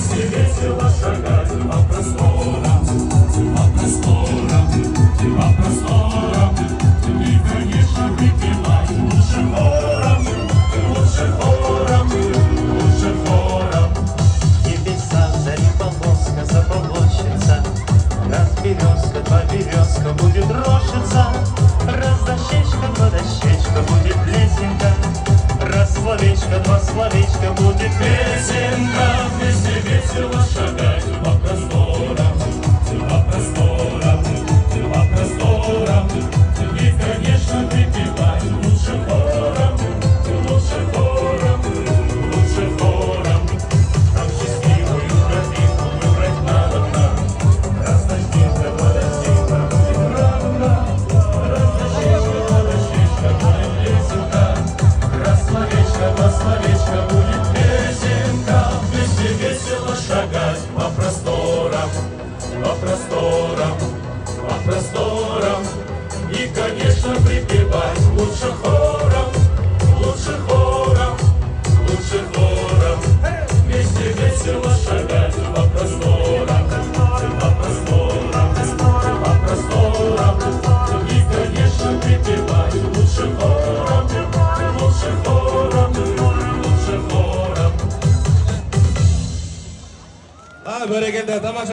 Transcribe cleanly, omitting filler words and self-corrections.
вместе весело шагать по просторам, по просторам, по просторам. И, конечно, выпивать лучше хором, лучше хором, лучше хором. Небеса, зари полоска заполощется, раз березка, два березка будет рошиться, раз дощечка, два дощечка будет лесенка, раз словечко, два словечка будет Песенка, вместе весело шагать по просторам, по просторам, по просторам. И, конечно, выпивать лучше хором, лучше хором, лучше хором. Там счастливую тропинку выбрать надо нам. Раз дощечка, два дощечка будет равна, раз дощечка, два дощечка будет лесенка, раз словечко, два словечка будет песенка. Вместе весело шагать по просторам, по просторам, по просторам. И, конечно, припевать лучше хором, лучше хором, лучше хором. Вместе весело шагать по просторам, по просторам, по просторам. И, конечно, припевать лучше хором, лучше хором, лучше хором. Bereketler, tamam.